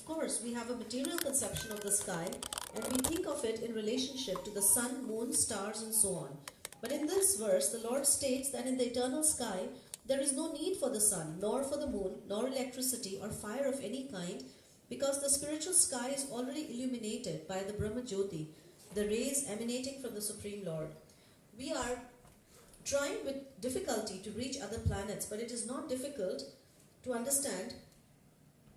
course, we have a material conception of the sky and we think of it in relationship to the sun, moon, stars, and so on. But in this verse, the Lord states that in the eternal sky, there is no need for the sun, nor for the moon, nor electricity or fire of any kind, because the spiritual sky is already illuminated by the Brahma Jyoti, the rays emanating from the Supreme Lord. We are trying with difficulty to reach other planets, but it is not difficult to understand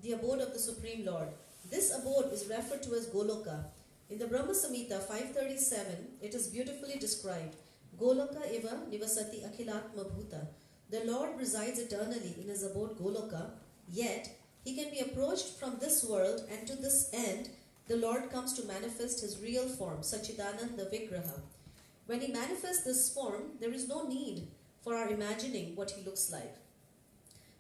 the abode of the Supreme Lord. This abode is referred to as Goloka. In the Brahma Samhita 537, it is beautifully described. Goloka eva nivasati akhilatma bhuta. The Lord resides eternally in his abode Goloka, yet he can be approached from this world, and to this end, the Lord comes to manifest his real form, Sachidananda Vigraha. When he manifests this form, there is no need for our imagining what he looks like.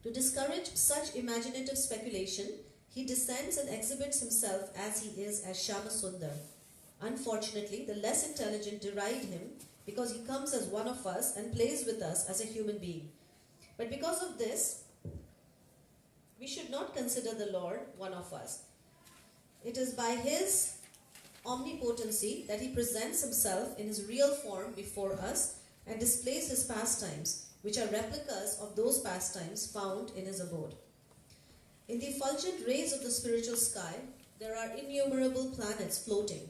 To discourage such imaginative speculation, he descends and exhibits himself as he is as Shama Sundar. Unfortunately, the less intelligent deride him because he comes as one of us and plays with us as a human being. But because of this, we should not consider the Lord one of us. It is by his omnipotency that he presents himself in his real form before us and displays his pastimes, which are replicas of those pastimes found in his abode. In the effulgent rays of the spiritual sky, there are innumerable planets floating.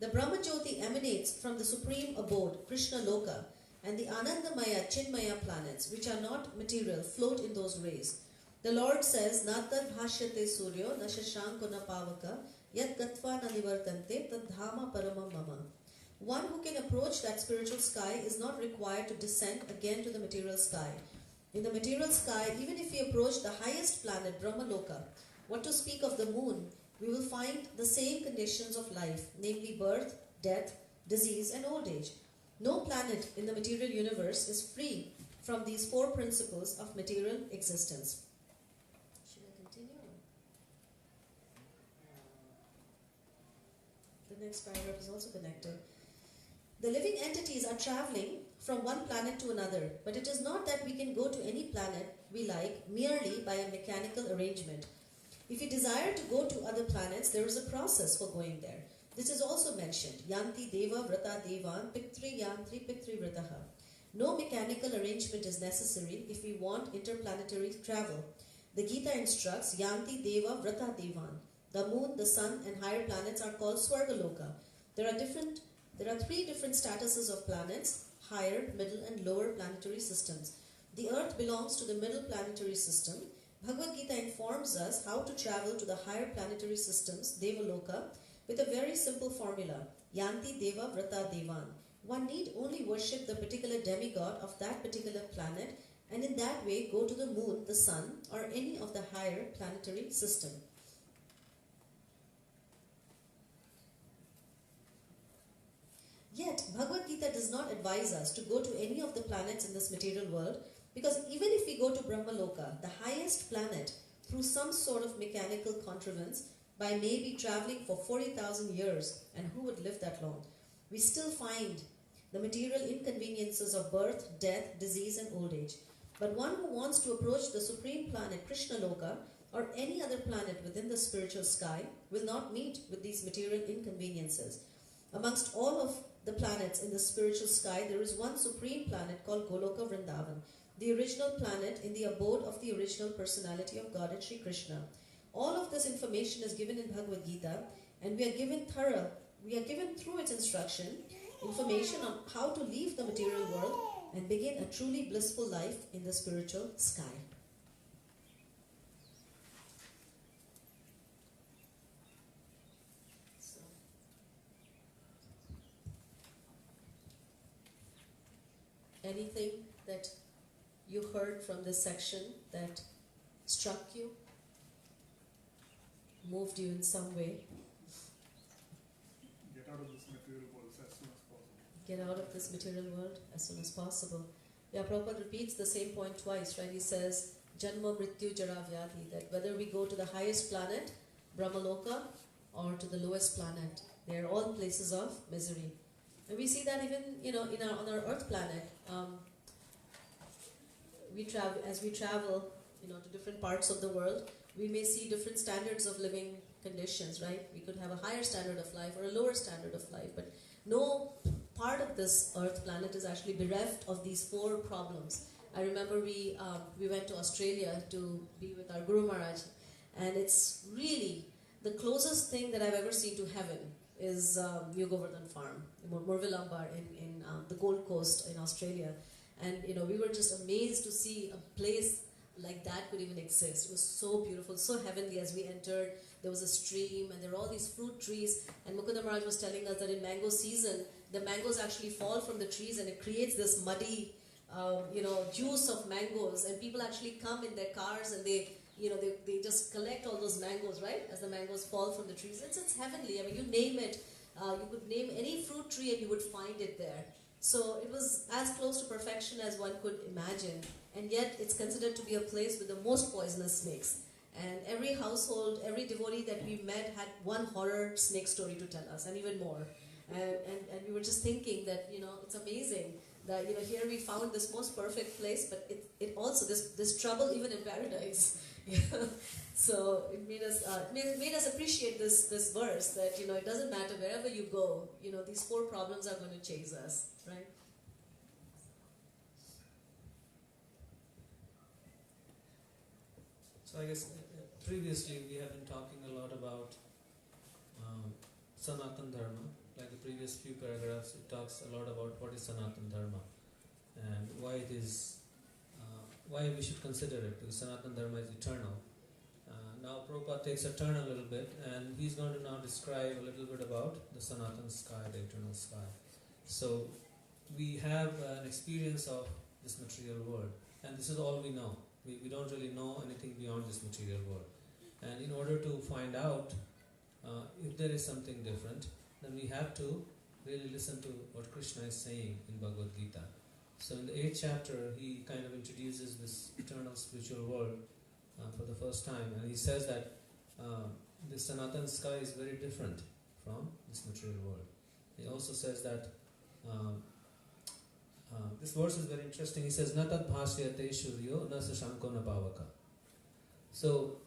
The Brahma Jyoti emanates from the supreme abode, Krishna Loka, and the Anandamaya, Chinmaya planets, which are not material, float in those rays. The Lord says, Natad bhashyate suryo na shashanko na pavaka yat gatva na nivartante tad dhama paramam mama. One who can approach that spiritual sky is not required to descend again to the material sky. In the material sky, even if we approach the highest planet, Brahmaloka, what to speak of the moon, we will find the same conditions of life, namely birth, death, disease, and old age. No planet in the material universe is free from these four principles of material existence. Should I continue? The next paragraph is also connected. The living entities are traveling from one planet to another, but it is not that we can go to any planet we like merely by a mechanical arrangement. If we desire to go to other planets, there is a process for going there. This is also mentioned. Yanti deva vrata devan piktri yantri piktri vrataha. No mechanical arrangement is necessary if we want interplanetary travel. The Gita instructs Yanti deva vrata devan. The moon, the sun, and higher planets are called Swargaloka. There are three different statuses of planets: higher, middle, and lower planetary systems. The earth belongs to the middle planetary system. Bhagavad Gita informs us how to travel to the higher planetary systems, Devaloka, with a very simple formula, Yanti Deva Vrata Devan. One need only worship the particular demigod of that particular planet and in that way go to the moon, the sun, or any of the higher planetary system. Yet, Bhagavad Gita does not advise us to go to any of the planets in this material world, because even if we go to Brahmaloka, the highest planet, through some sort of mechanical contrivance, by maybe traveling for 40,000 years, and who would live that long, we still find the material inconveniences of birth, death, disease, and old age. But one who wants to approach the supreme planet, Krishna Loka, or any other planet within the spiritual sky, will not meet with these material inconveniences. Amongst all of the planets in the spiritual sky, there is one supreme planet called Goloka Vrindavan, the original planet in the abode of the original personality of Godhead Sri Krishna. All of this information is given in Bhagavad Gita, and we are given through its instruction, information on how to leave the material world and begin a truly blissful life in the spiritual sky. Anything that you heard from this section that struck you, moved you in some way? Get out of this material world as soon as possible. Get out of this material world as soon as possible. Yeah, Prabhupada repeats the same point twice, right? He says, Janma Mrityu Jara Vyadhi, that whether we go to the highest planet, Brahmaloka, or to the lowest planet, they are all places of misery. And we see that even, on our Earth planet, as we travel, to different parts of the world, we may see different standards of living conditions, right? We could have a higher standard of life or a lower standard of life, but no part of this earth planet is actually bereft of these four problems. I remember we went to Australia to be with our Guru Maharaj, and it's really the closest thing that I've ever seen to heaven is Yogovardhan Farm, Morvillambar in the Gold Coast in Australia. And we were just amazed to see a place like that could even exist. It was so beautiful, so heavenly. As we entered, there was a stream and there were all these fruit trees, and Mukunda Maharaj was telling us that in mango season, the mangoes actually fall from the trees and it creates this muddy juice of mangoes, and people actually come in their cars and they just collect all those mangoes, right, as the mangoes fall from the trees. It's heavenly. I mean, you name it, you could name any fruit tree and you would find it there. So it was as close to perfection as one could imagine, and yet it's considered to be a place with the most poisonous snakes. And every household, every devotee that we met had one horror snake story to tell us, and even more. And we were just thinking that, it's amazing that, here we found this most perfect place, but it also, this trouble even in paradise. So it made us appreciate this verse that, it doesn't matter wherever you go, these four problems are going to chase us, right? So I guess previously we have been talking a lot about Sanatan Dharma. Like the previous few paragraphs, it talks a lot about what is Sanatan Dharma and why it is, why we should consider it, because Sanatan Dharma is eternal. Now Prabhupada takes a turn a little bit, and he's going to now describe a little bit about the Sanatan sky, the eternal sky. So we have an experience of this material world, and this is all we know. We don't really know anything beyond this material world. And in order to find out if there is something different, then we have to really listen to what Krishna is saying in Bhagavad Gita. So in the 8th chapter, he kind of introduces this eternal spiritual world for the first time, and he says that the Sanatan sky is very different from this material world. He also says that this verse is very interesting. He says, "Natat bhasyate shuryo na sashanko na pavaka." So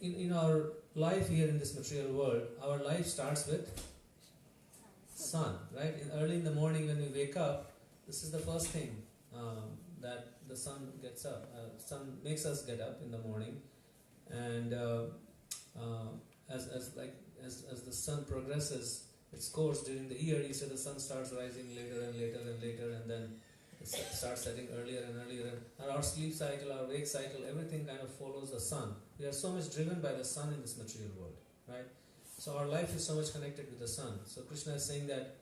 in our life here in this material world, our life starts with sun, right? Early in the morning when we wake up, this is the first thing that the sun gets up. Sun makes us get up in the morning, and as the sun progresses its course during the year, you say the sun starts rising later and later and later, and then it starts setting earlier and earlier. And our sleep cycle, our wake cycle, everything kind of follows the sun. We are so much driven by the sun in this material world, right? So our life is so much connected with the sun. So Krishna is saying that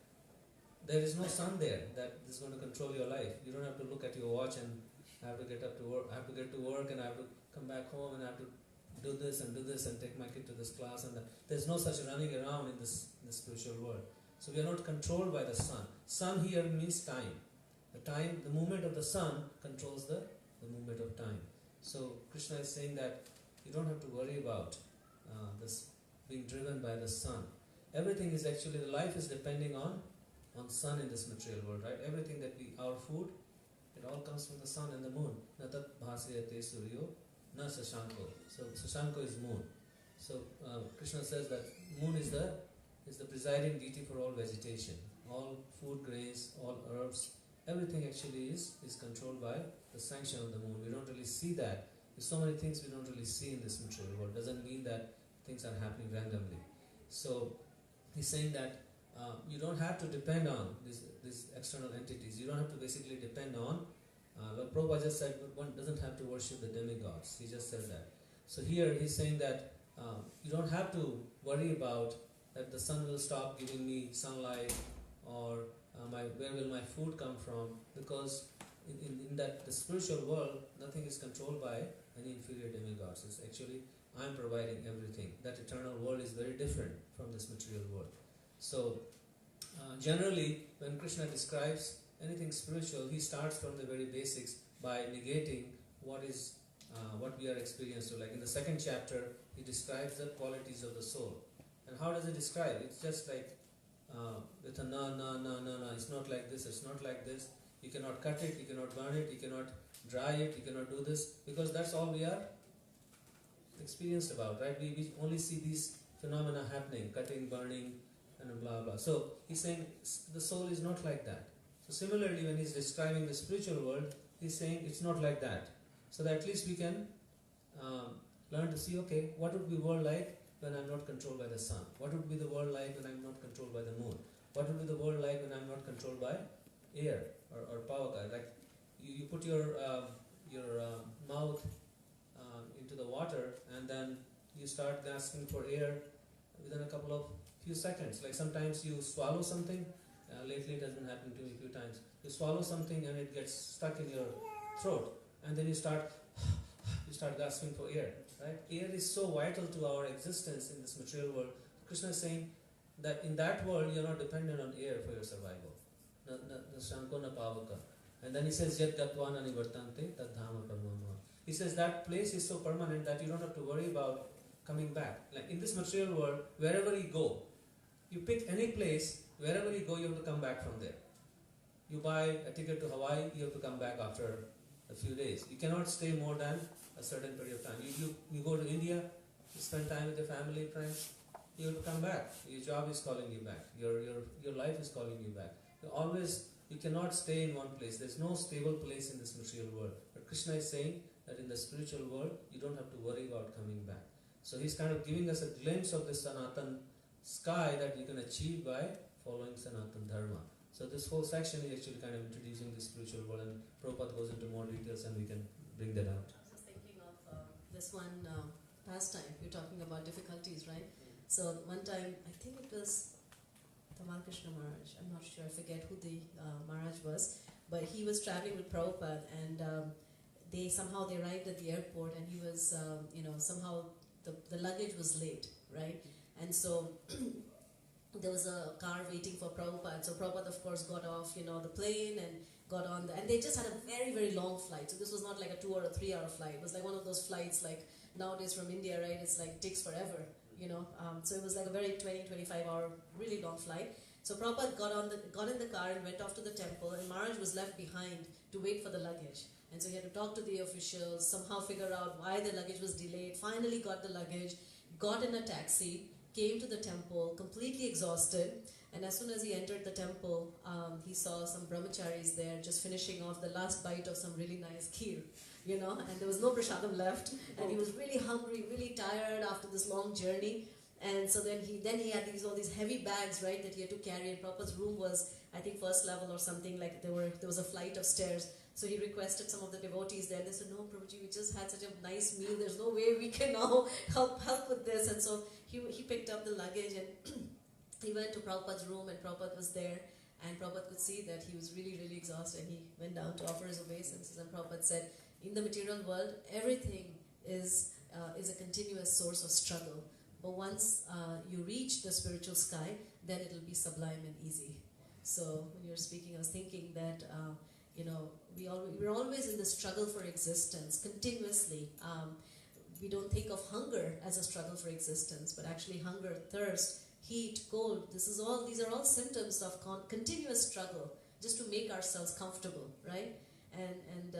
there is no sun there that is going to control your life. You don't have to look at your watch and I have to get up to work, I have to get to work, and I have to come back home, and I have to do this and take my kid to this class, and there's no such running around in this spiritual world. So we are not controlled by the sun. Sun here means time. The movement of the sun controls the movement of time. So Krishna is saying that you don't have to worry about this being driven by the sun. Everything is actually, the life is depending on sun in this material world, right? Everything that our food, it all comes from the sun and the moon. Natat bhasyate suryo na sashanko. So sashanko is moon. So Krishna says that moon is the presiding deity for all vegetation. All food, grains, all herbs, everything actually is controlled by the sanction of the moon. We don't really see that. There's so many things we don't really see in this material world. Doesn't mean that things are happening randomly. So he's saying that you don't have to depend on these external entities. You don't have to basically depend on, like Prabhupada just said, one doesn't have to worship the demigods. He just said that. So here he's saying that you don't have to worry about that the sun will stop giving me sunlight, or where will my food come from, because in that the spiritual world, nothing is controlled by any inferior demigods. It's actually, I'm providing everything. That eternal world is very different from this material world. So generally, when Krishna describes anything spiritual, he starts from the very basics by negating what we are experiencing. So like in the 2nd chapter, he describes the qualities of the soul. And how does he describe? It's just like with a na, it's not like this, it's not like this. You cannot cut it, you cannot burn it, you cannot dry it, you cannot do this, because that's all we are experienced about, right? We only see these phenomena happening, cutting, burning, and blah blah. So he's saying the soul is not like that. So similarly, when he's describing the spiritual world, he's saying it's not like that. So that at least we can learn to see, okay, what would be the world like when I'm not controlled by the sun? What would be the world like when I'm not controlled by the moon? What would be the world like when I'm not controlled by air or power? Like you put your mouth into the water and then you start gasping for air within a couple of few seconds. Like sometimes you swallow something. Lately it has been happening to me a few times. You swallow something and it gets stuck in your throat, and then you start gasping for air. Right? Air is so vital to our existence in this material world. Krishna is saying that in that world you are not dependent on air for your survival. Shankona pavaka. And then he says, Yat gatvan anivartante tad dhama parmama. He says that place is so permanent that you don't have to worry about coming back. Like in this material world, wherever you go, you pick any place, wherever you go, you have to come back from there. You buy a ticket to Hawaii, you have to come back after a few days. You cannot stay more than a certain period of time. You go to India, you spend time with your family, friends, you have to come back. Your job is calling you back. Your life is calling you back. You cannot stay in one place. There's no stable place in this material world. But Krishna is saying that in the spiritual world, you don't have to worry about coming back. So he's kind of giving us a glimpse of the Sanatan sky that you can achieve by following Sanatan Dharma. So this whole section is actually kind of introducing the spiritual world, and Prabhupada goes into more details and we can bring that out. I was thinking of this one pastime. You're talking about difficulties, right? So one time, I think it was Tamal Krishna Maharaj. I'm not sure, I forget who the Maharaj was, but he was traveling with Prabhupada, and they arrived at the airport, and he was, somehow the luggage was late, right? And so there was a car waiting for Prabhupada. So Prabhupada, of course, got off, the plane and got on and they just had a very, very long flight. So this was not like a 2 or a 3 hour flight. It was like one of those flights like nowadays from India, right? It's like takes forever, So it was like a very 20-25 hour, really long flight. So Prabhupada got in the car and went off to the temple, and Maharaj was left behind to wait for the luggage. And so he had to talk to the officials, somehow figure out why the luggage was delayed, finally got the luggage, got in a taxi, came to the temple, completely exhausted. And as soon as he entered the temple, he saw some brahmacharis there just finishing off the last bite of some really nice kheer, and there was no prasadam left. And he was really hungry, really tired after this long journey. And so then he had all these heavy bags, right, that he had to carry. And Prabhupada's room was, I think, first level or something, like there was a flight of stairs. So he requested some of the devotees there. They said, no, Prabhuji, we just had such a nice meal. There's no way we can now help with this. And so he picked up the luggage and he went to Prabhupada's room, and Prabhupada was there. And Prabhupada could see that he was really, really exhausted. And he went down to offer his obeisances. And Prabhupada said, in the material world, everything is a continuous source of struggle. But once you reach the spiritual sky, then it will be sublime and easy. So when you're speaking, I was thinking that we're always in the struggle for existence, continuously. We don't think of hunger as a struggle for existence, but actually hunger, thirst, heat, cold, these are all symptoms of continuous struggle just to make ourselves comfortable, right? And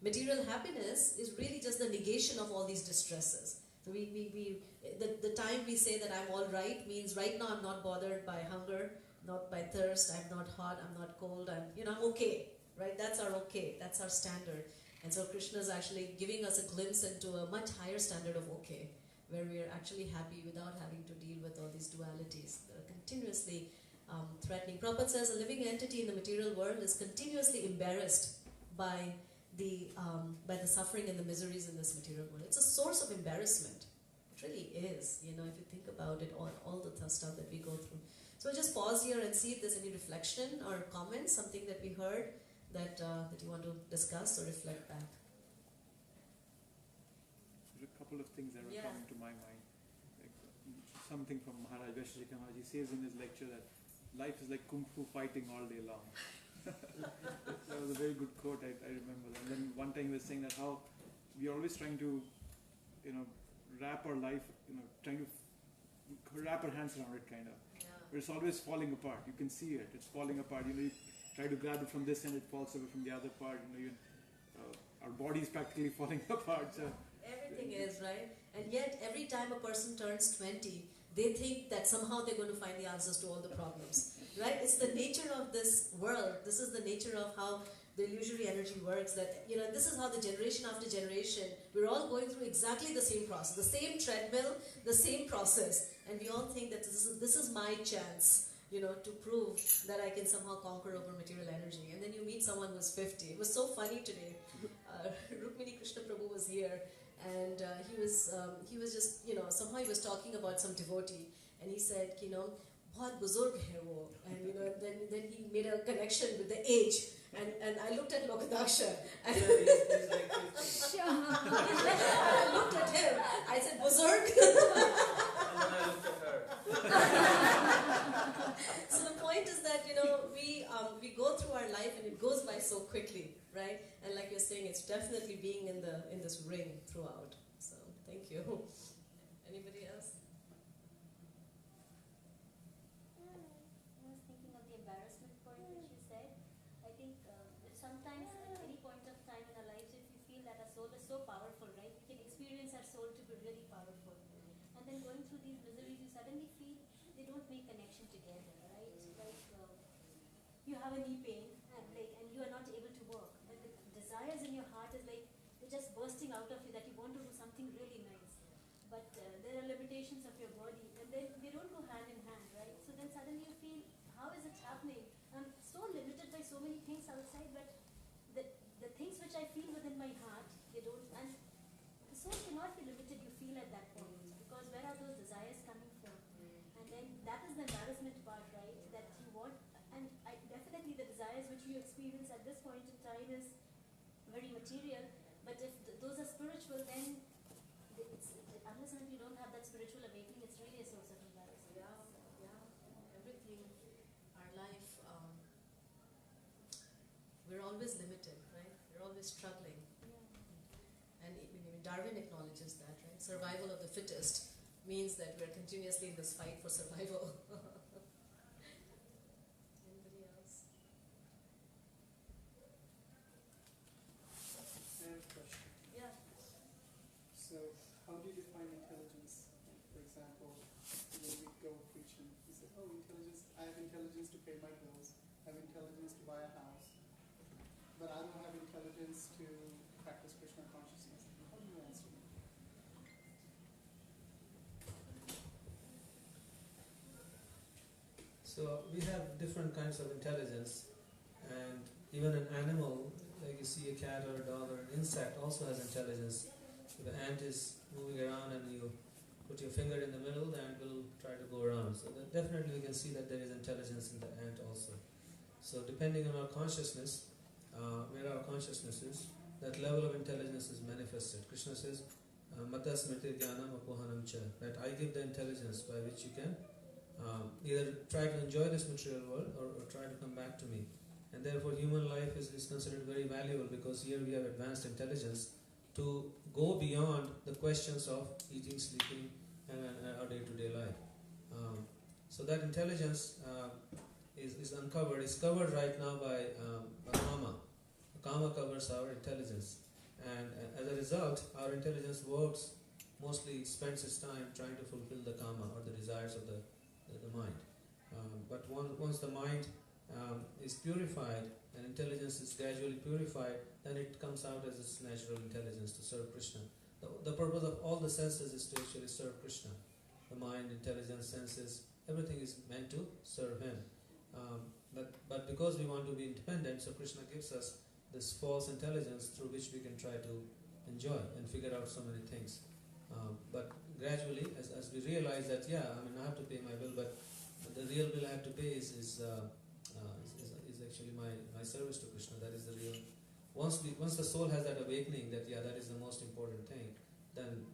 material happiness is really just the negation of all these distresses. So the time we say that I'm all right means right now I'm not bothered by hunger, not by thirst, I'm not hot, I'm not cold, I'm okay. Right? That's our okay. That's our standard. And so Krishna is actually giving us a glimpse into a much higher standard of okay, where we are actually happy without having to deal with all these dualities that are continuously threatening. Prabhupada says a living entity in the material world is continuously embarrassed by the suffering and the miseries in this material world. It's a source of embarrassment. It really is. If you think about it, all the stuff that we go through. So just pause here and see if there's any reflection or comments, something that we heard that you want to discuss or reflect back. There's a couple of things that were coming to my mind. Like something from Maharaj Vaisheshika Maharaj. He says in his lecture that life is like kung fu fighting all day long. That was a very good quote, I remember. And then one time he was saying that how we are always trying to, wrap our life, trying to wrap our hands around it, kind of. Yeah. But it's always falling apart. You can see it. It's falling apart. You try to grab it from this end, it falls away from the other part. Our body is practically falling apart. So everything is, right? And yet, every time a person turns 20, they think that somehow they're going to find the answers to all the problems, right? It's the nature of this world. This is the nature of how the illusory energy works, that, this is how the generation after generation, we're all going through exactly the same process, the same treadmill, the same process, and we all think that this is my chance, to prove that I can somehow conquer over material energy. And then you meet someone who's 50. It was so funny today. Rukmini Krishna Prabhu was here, and he was just, somehow he was talking about some devotee, and he said, बहुत बुजुर्ग है वो, and then he made a connection with the age, and I looked at Lokadaksha, and he's like 50. I looked at him, I said बुजुर्ग, And then I looked at her. So the point is that we go through our life and it goes by so quickly, right? And like you're saying, it's definitely being in this ring throughout. So thank you. Anybody else? I was thinking of the embarrassment point which you said. I think sometimes at any point of time in our lives, if we feel that our soul is so powerful, right, we can experience our soul to be really powerful. And then going through these miseries, you suddenly feel they don't make connection together, right? Like you have a knee pain and you are not able to walk, but the desires in your heart is like they're just bursting out of you that you want to do something really nice. But there are limitations of your body, and they don't go hand in hand, right? So then suddenly you feel, how is it happening? I'm so limited by so many things outside, but the things which I feel within my heart, they don't. And the soul cannot be limited, you feel at that point, because where are those desires coming from? And then that is the embarrassment part, right? That you want, and definitely the desires which you experience at this point in time is very material, but if those are spiritual, then unless and you don't have that spiritual awakening, it's really a source of embarrassment. Yeah. Everything, our life, we're always limited, right? We're always struggling. Yeah. And Darwin acknowledges that, right? Survival of the fittest means that we're continuously in this fight for survival. Anybody else? I have a question. Yeah. So, how do you define intelligence? For example, when we go preaching, we say, oh, intelligence, I have intelligence to pay my bills, I have intelligence to buy a house, but I don't have intelligence to practice Krishna consciousness. How do you answer me? So we have different kinds of intelligence, and even an animal, like you see a cat or a dog or an insect, also has intelligence. So the ant is moving around and you put your finger in the middle, the ant will try to go around. So that definitely we can see that there is intelligence in the ant also. So depending on our consciousness, where our consciousness is, that level of intelligence is manifested. Krishna says, Mata smriti jnanam apohanam cha, that I give the intelligence by which you can either try to enjoy this material world or try to come back to me. And therefore human life is considered very valuable, because here we have advanced intelligence to go beyond the questions of eating, sleeping and our day-to-day life. So that intelligence is uncovered, is covered right now by Kama. Kama covers our intelligence, and as a result our intelligence works, mostly spends its time trying to fulfill the Kama or the desires of the mind. But once the mind is purified and intelligence is gradually purified, then it comes out as its natural intelligence to serve Krishna. The purpose of all the senses is to actually serve Krishna. The mind, intelligence, senses, everything is meant to serve Him. But because we want to be independent, so Krishna gives us this false intelligence through which we can try to enjoy and figure out so many things. But gradually, as we realize that, I have to pay my bill, but the real bill I have to pay is actually my service to Krishna. That is the real. Once the soul has that awakening that that is the most important thing, then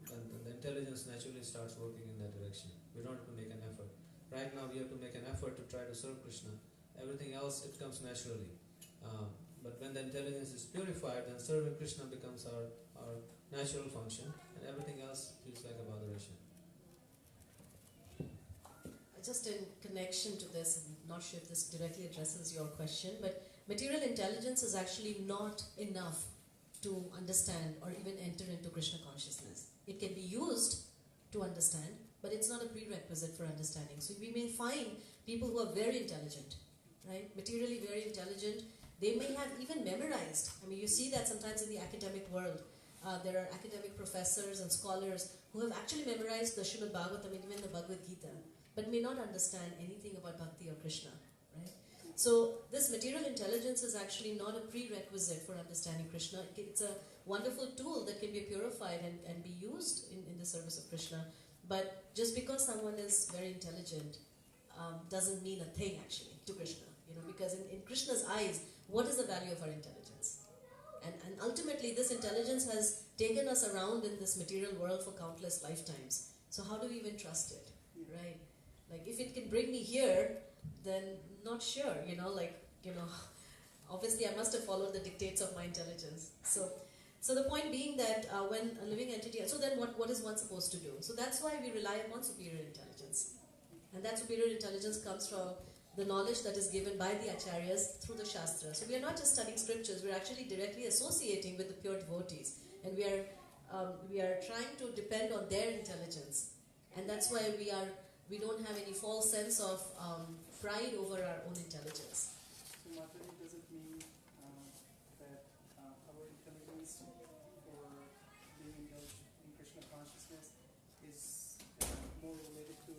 the intelligence naturally starts working in that direction. We don't have to make an effort. Right now we have to make an effort to try to serve Krishna. Everything else, it comes naturally. But when the intelligence is purified, then serving Krishna becomes our natural function, and everything else feels like a botheration. Just in connection to this, I'm not sure if this directly addresses your question, but material intelligence is actually not enough to understand or even enter into Krishna consciousness. It can be used to understand, but it's not a prerequisite for understanding. So we may find people who are very intelligent, right? Materially very intelligent. They may have even memorized. I mean, you see that sometimes in the academic world. There are academic professors and scholars who have actually memorized the Srimad Bhagavatam, even the Bhagavad Gita, but may not understand anything about Bhakti or Krishna, right? So this material intelligence is actually not a prerequisite for understanding Krishna. It's a wonderful tool that can be purified and be used in the service of Krishna. But just because someone is very intelligent doesn't mean a thing actually to Krishna. Because in Krishna's eyes, what is the value of our intelligence? And ultimately, this intelligence has taken us around in this material world for countless lifetimes. So how do we even trust it, right? Like, if it can bring me here, then not sure, obviously I must have followed the dictates of my intelligence. So the point being that when a living entity, so then what is one supposed to do? So that's why we rely upon superior intelligence. And that superior intelligence comes from the knowledge that is given by the acharyas through the shastras. So we are not just studying scriptures, we are actually directly associating with the pure devotees. And we are trying to depend on their intelligence. And that's why we don't have any false sense of pride over our own intelligence. So Mataji, does it mean that our intelligence for being indulged in Krishna consciousness is more related to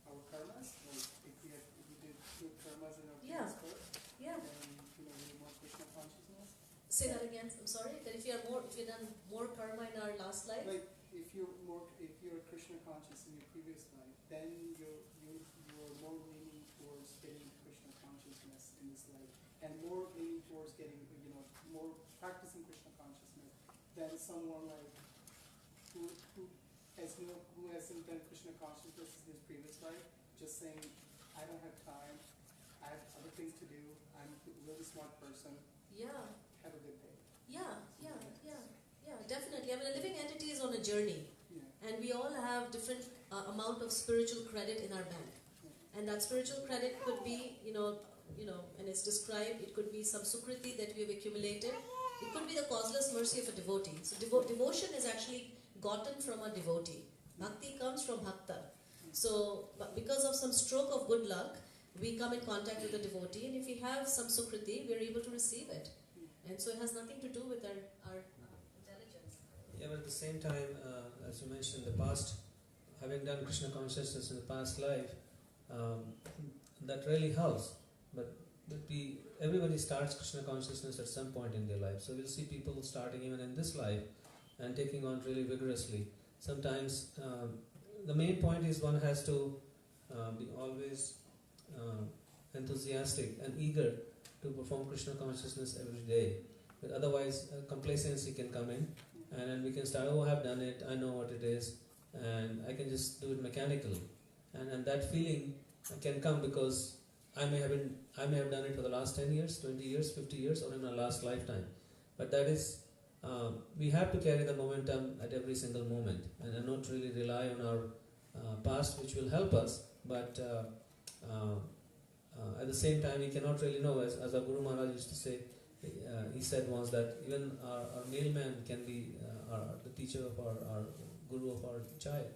our karmas? Like if we did good karmas in our previous birth, Yeah. then we're more Krishna consciousness? Say that again. I'm sorry. That if you've done more karma in our last life. Like if you're Krishna conscious in your previous life, then you're more leaning towards getting Krishna consciousness in this life, and more leaning towards getting more practicing Krishna consciousness than someone like who hasn't done Krishna consciousness in his previous life, just saying, I don't have time, I have other things to do, I'm a really smart person. Yeah. Have a good day. Yeah, definitely. I mean, a living entity is on a journey, and we all have different amount of spiritual credit in our bank, and that spiritual credit could be, and it's described. It could be some sukriti that we have accumulated. It could be the causeless mercy of a devotee. So devotion is actually gotten from a devotee. Bhakti comes from bhakta. So, but because of some stroke of good luck, we come in contact with a devotee, and if we have some sukriti, we are able to receive it. And so it has nothing to do with our intelligence. Yeah, but at the same time, as you mentioned, in the past, having done Krishna consciousness in the past life, that really helps. But everybody starts Krishna consciousness at some point in their life. So we'll see people starting even in this life and taking on really vigorously. Sometimes the main point is one has to be always enthusiastic and eager to perform Krishna consciousness every day. But otherwise, complacency can come in, and then we can start, oh, I've done it, I know what it is, and I can just do it mechanically. And that feeling can come because I may have done it for the last 10 years, 20 years, 50 years, or in my last lifetime. But that is, we have to carry the momentum at every single moment, and not really rely on our past, which will help us, but at the same time, we cannot really know, as our Guru Maharaj used to say, he said once that even our mailman can be the teacher of our Guru of our child.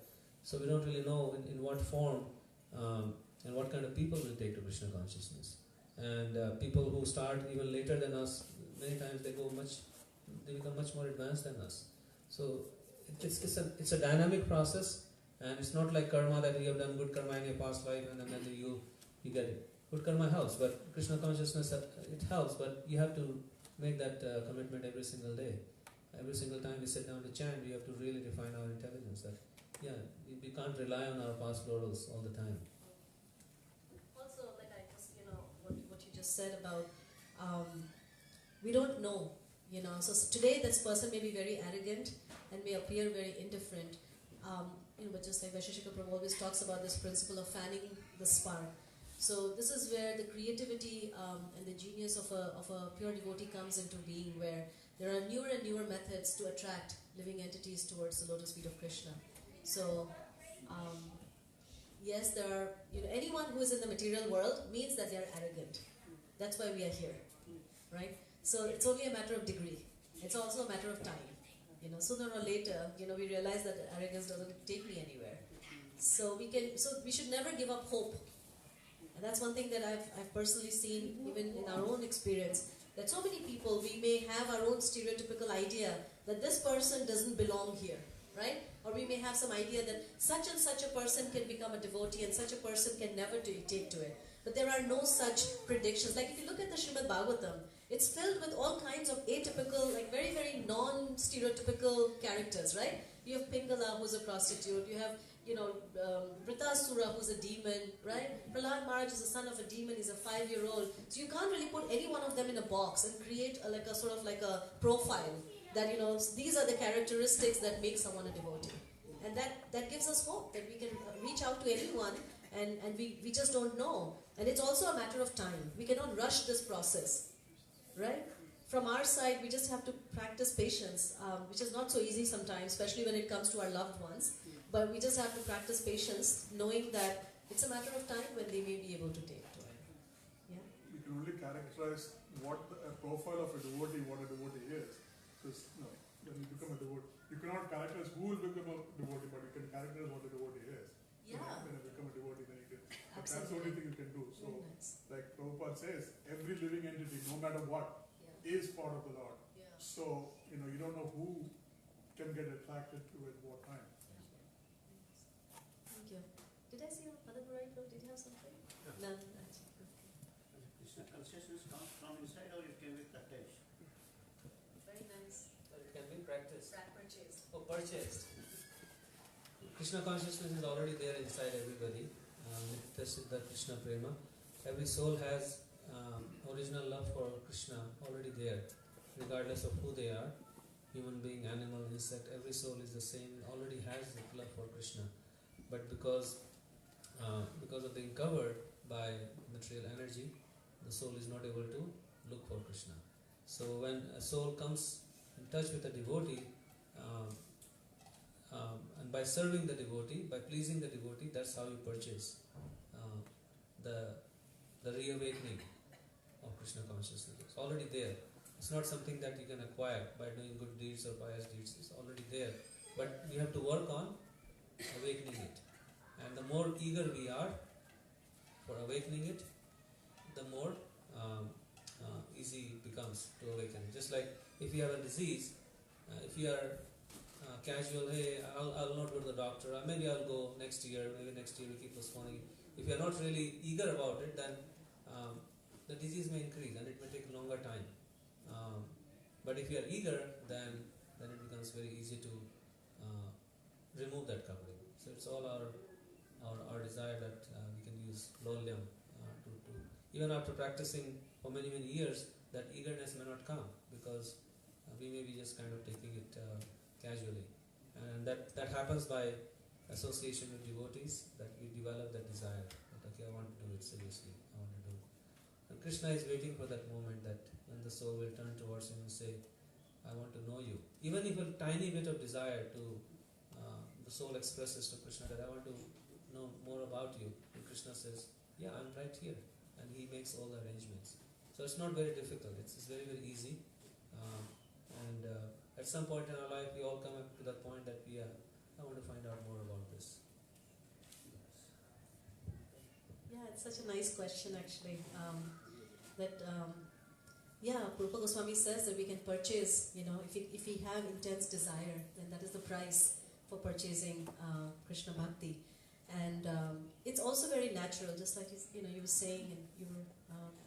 So we don't really know in what form and what kind of people will take to Krishna consciousness. And people who start even later than us, many times they become much more advanced than us. So it's a dynamic process, and it's not like karma that you have done good karma in your past life and then you get it. Good karma helps, but Krishna consciousness, it helps, but you have to make that commitment every single day. Every single time we sit down to chant, we have to really refine our intelligence. That, we can't rely on our past laurels all the time. Also, like I just, what you just said about, we don't know, so today this person may be very arrogant and may appear very indifferent, but just like Vaisheshika Prabhu always talks about this principle of fanning the spark. So this is where the creativity and the genius of a pure devotee comes into being, where there are newer and newer methods to attract living entities towards the lotus feet of Krishna. So yes, there are, anyone who is in the material world means that they are arrogant. That's why we are here, right? So it's only a matter of degree. It's also a matter of time. sooner or later, we realize that arrogance doesn't take me anywhere. So we should never give up hope. And that's one thing that I've personally seen, even in our own experience, that so many people, we may have our own stereotypical idea that this person doesn't belong here, right? Or we may have some idea that such and such a person can become a devotee and such a person can never take to it. But there are no such predictions. Like if you look at the Srimad Bhagavatam, it's filled with all kinds of atypical, like very, very non-stereotypical characters, right? You have Pingala, who's a prostitute. You have, Vritasura, who's a demon, right? Prahlad Maharaj is the son of a demon. He's a 5-year-old. So you can't really put any one of them in a box and create a sort of like a profile that, these are the characteristics that make someone a devotee. And that gives us hope that we can reach out to anyone, and we just don't know. And it's also a matter of time. We cannot rush this process, right? From our side, we just have to practice patience, which is not so easy sometimes, especially when it comes to our loved ones. But we just have to practice patience, knowing that it's a matter of time when they may be able to take to it. Yeah? You can only characterize what a profile of a devotee, what a devotee is. Because when you become a devotee, you cannot characterize who will become a devotee, but you can characterize what a devotee is. Yeah. When you become a devotee, then you can. That's the Absolutely. only thing you can do. So, Very nice. like Prabhupada says, every living entity, no matter what, Yeah. is part of the Lord. Yeah. So, you don't know who can get attracted to it at what time. Thank you. Did I see Mother Murai? Did you have something? No. Krishna consciousness comes from inside or it can be practiced? Very nice. But it can be practiced Purchased. or purchased. Krishna consciousness is already there inside everybody. Nitya Siddha Krishna Prema. Every soul has original love for Krishna already there, regardless of who they are. Human being, animal, insect, every soul is the same, already has the love for Krishna. But because of being covered by material energy, the soul is not able to look for Krishna. So when a soul comes in touch with a devotee, and by serving the devotee, by pleasing the devotee, that's how you purchase the reawakening of Krishna consciousness. It's already there. It's not something that you can acquire by doing good deeds or pious deeds. It's already there. But we have to work on awakening it. And the more eager we are for awakening it, the more easy it becomes to awaken. Just like if you have a disease, if you are casual, hey, I'll not go to the doctor, maybe I'll go next year, maybe next year we keep postponing. If you are not really eager about it, then the disease may increase and it may take a longer time. But if you are eager, then it becomes very easy to remove that covering. So it's all our desire that we can use lolyam to even after practicing for many years, that eagerness may not come because we may be just kind of taking it casually, and that happens by association with devotees, that we develop that desire that okay, I want to do it seriously, I want to do it. And Krishna is waiting for that moment that when the soul will turn towards him and say, I want to know you. Even if a tiny bit of desire to the soul expresses to Krishna that I want to know more about you, and Krishna says, yeah, I'm right here, and he makes all the arrangements. So it's not very difficult, it's very easy, and at some point in our life we all come up to that point that I want to find out more about this. Yeah, it's such a nice question actually. Prabhupada Goswami says that we can purchase, if we have intense desire, then that is the price for purchasing Krishna Bhakti. And it's also very natural, just like you were saying and you were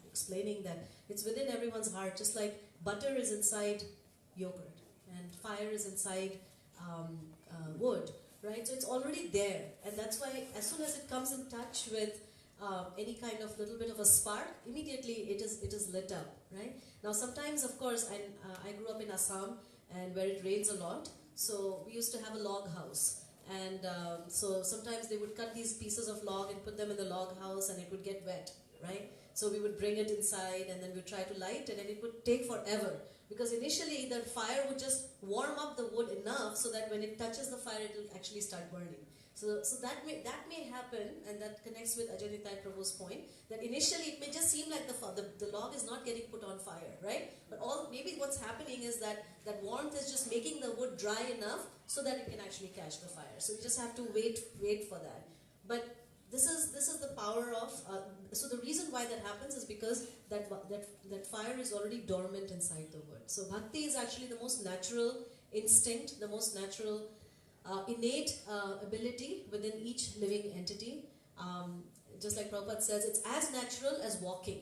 explaining that it's within everyone's heart, just like butter is inside yogurt and fire is inside wood, right? So it's already there, and that's why as soon as it comes in touch with any kind of little bit of a spark, immediately it is lit up, right? Now sometimes, of course, I grew up in Assam, and where it rains a lot, so we used to have a log house, and so sometimes they would cut these pieces of log and put them in the log house, and it would get wet, right? So we would bring it inside, and then we'd try to light it, and it would take forever, because initially the fire would just warm up the wood enough so that when it touches the fire, it will actually start burning. So that may happen, and that connects with Ajay Nitai Prabhu's point, that initially it may just seem like the log is not getting put on fire, right? But maybe what's happening is that warmth is just making the wood dry enough so that it can actually catch the fire. So you just have to wait for that. But this is the power of, so the reason why that happens is because that fire is already dormant inside the wood. So bhakti is actually the most natural instinct, the most natural innate ability within each living entity. Just like Prabhupada says, it's as natural as walking.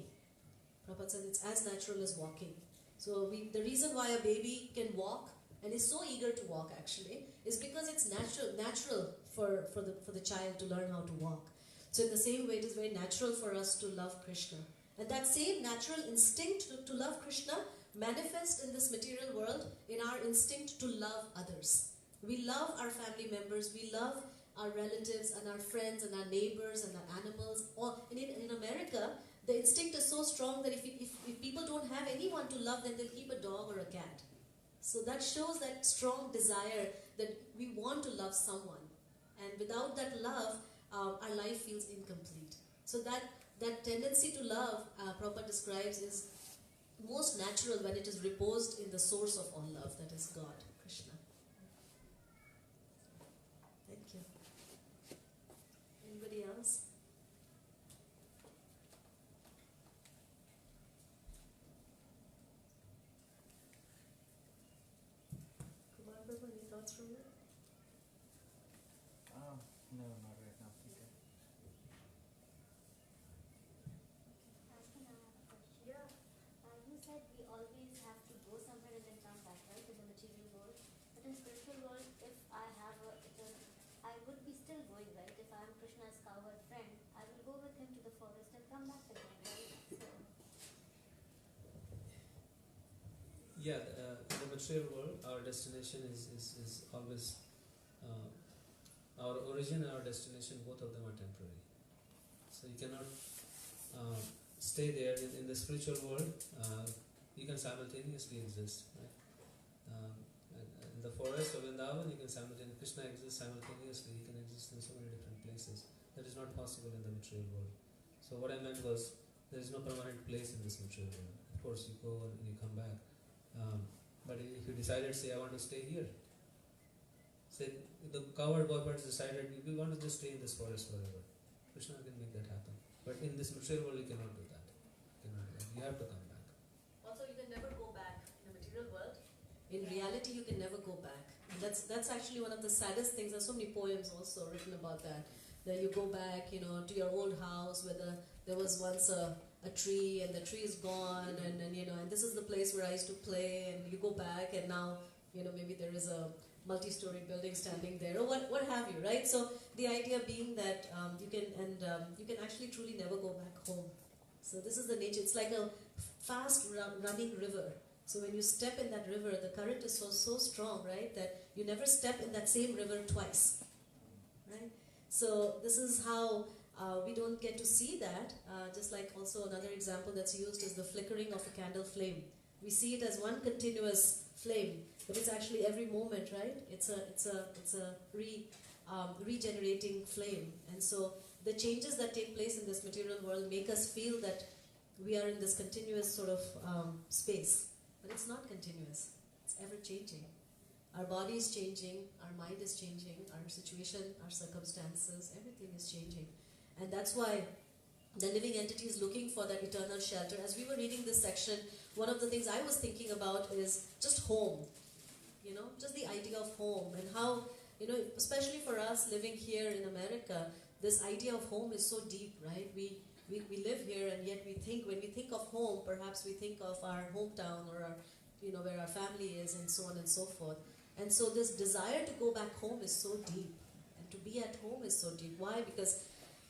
Prabhupada says it's as natural as walking. So the reason why a baby can walk and is so eager to walk actually is because it's natural for the child to learn how to walk. So in the same way, it is very natural for us to love Krishna. And that same natural instinct to love Krishna manifests in this material world in our instinct to love others. We love our family members, we love our relatives and our friends and our neighbors and our animals. Or in America, the instinct is so strong that if people don't have anyone to love, then they'll keep a dog or a cat. So that shows that strong desire that we want to love someone. And without that love, our life feels incomplete. So that tendency to love, Prabhupada describes, is most natural when it is reposed in the source of all love, that is God, Krishna. Thank you. Anybody else? Kumar Prabhu, any thoughts from you? No, not right now. Okay. Can I have a question? Yeah. You said we always have to go somewhere and then come back, right, to the material world. But in spiritual world, if I have I would be still going, right? If I am Krishna's cowherd friend, I will go with him to the forest and come back again, right? So, Yeah, in the material world, our destination is always, our origin and our destination, both of them are temporary. So you cannot stay there. In the spiritual world, you can simultaneously exist, right? In the forest of Vrindavan, you can simultaneously, Krishna exists simultaneously, he can exist in so many different places. That is not possible in the material world. So what I meant was, there is no permanent place in this material world. Of course, you go and you come back. But if you decided, say, I want to stay here, say, the cowherd boyfriends decided, we want to just stay in this forest forever. Krishna can make that happen. But in this material world, you cannot do that. You have to come back. Also, you can never go back in the material world. In reality, you can never go back. And that's actually one of the saddest things. There's so many poems also written about that. That you go back, to your old house where there was once a tree and the tree is gone, and this is the place where I used to play, and you go back and now, maybe there is a multi-story building standing there, or what have you, right? So the idea being that you can actually truly never go back home. So this is the nature. It's like a fast running river. So when you step in that river, the current is so strong, right, that you never step in that same river twice, right? So this is how we don't get to see that. Just like also another example that's used is the flickering of a candle flame. We see it as one continuous flame, but it's actually every moment, right? It's a regenerating flame. And so the changes that take place in this material world make us feel that we are in this continuous sort of space. But it's not continuous. It's ever changing. Our body is changing, our mind is changing, our situation, our circumstances, everything is changing. And that's why the living entity is looking for that eternal shelter. As we were reading this section, one of the things I was thinking about is just home. Just the idea of home, and how, especially for us living here in America, this idea of home is so deep, right? We live here, and yet when we think of home, perhaps we think of our hometown or our, where our family is, and so on and so forth. And so this desire to go back home is so deep, and to be at home is so deep. Why? Because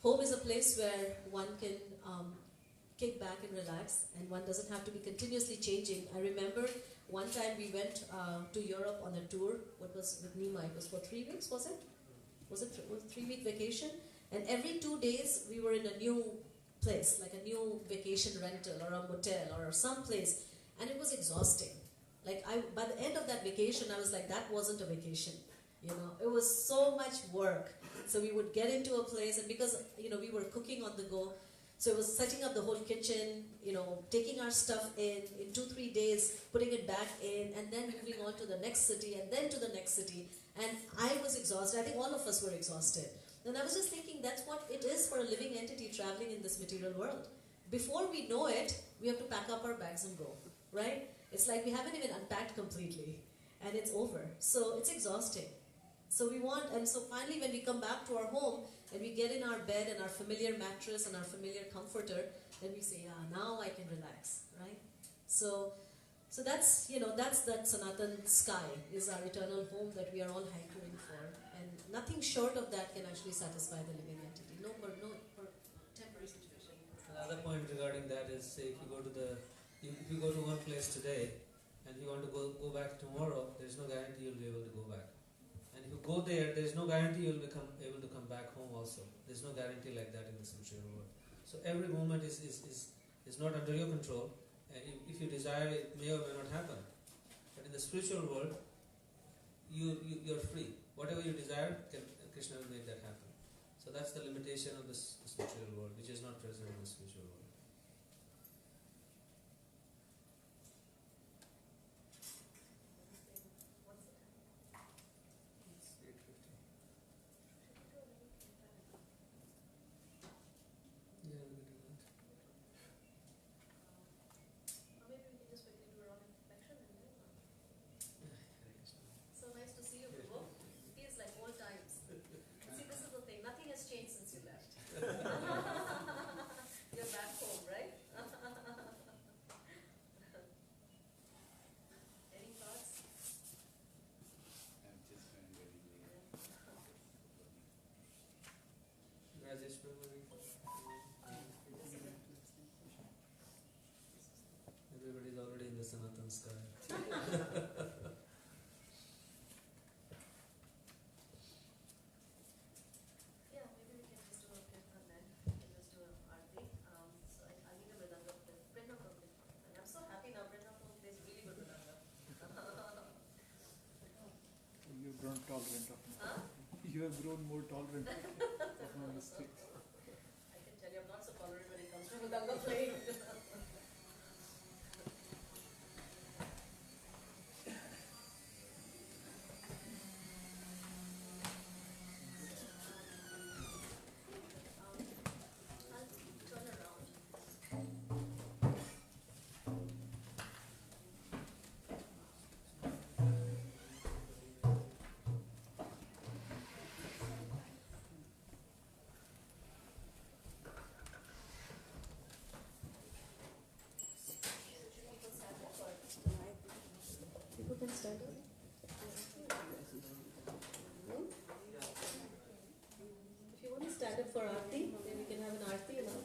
home is a place where one can kick back and relax, and one doesn't have to be continuously changing. I remember one time we went to Europe on a tour. What was with Nima? It was for 3 weeks, was it? Was it 3-week vacation? And every 2 days we were in a new place, like a new vacation rental or a motel or some place, and it was exhausting. Like by the end of that vacation, I was like, that wasn't a vacation. It was so much work So we would get into a place, and because we were cooking on the go, so it was setting up the whole kitchen, taking our stuff in 2-3 days, putting it back in, and then moving on to the next city, and then to the next city. And I was exhausted. I think all of us were exhausted. And I was just thinking, that's what it is for a living entity traveling in this material world. Before we know it, we have to pack up our bags and go, right? It's like we haven't even unpacked completely, and it's over. So it's exhausting. So so finally when we come back to our home, and we get in our bed and our familiar mattress and our familiar comforter, then we say, now I can relax, right? So that's, that's that Sanatan sky, is our eternal home that we are all hankering for. And nothing short of that can actually satisfy the living entity. No temporary situation. Another point regarding that is, say, if you go to one place today, and you want to go back tomorrow, there is no guarantee you'll be able to go back. And if you go there is no guarantee you'll be able to come back home also. There's no guarantee like that in the material world. So every moment is not under your control. If you desire, it may or may not happen. But in the spiritual world, you're free. Whatever you desire, Krishna will make that happen. So that's the limitation of this material world, which is not present in the spiritual world. It's 8:50. Yeah, we can do that. Or maybe we can just quickly do a round of reflection and then Hare Krishna. so nice to see you, Prabhu. Feels like old times. See, this is the thing. Nothing has changed since you left. You're back home, right? Any thoughts? I'm just very, very late. Rajesh Prabhu, everybody's already in the Sanatan sky. Yeah, maybe we can just do a kirtan then. We can just do an arti. So I need a mridanga. Brenda will play. And I'm so happy now. Brenda plays really good mridanga. You've grown tolerant of me. Huh? You have grown more tolerant of my mistakes. I can tell you I'm not so tolerant when it comes to mridanga playing. I'll turn around. People can stand up. If you want to stand up for Aarti, then we can have an Aarti now.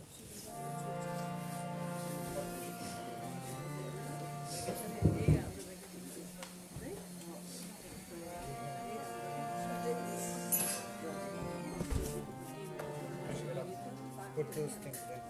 Put those things there.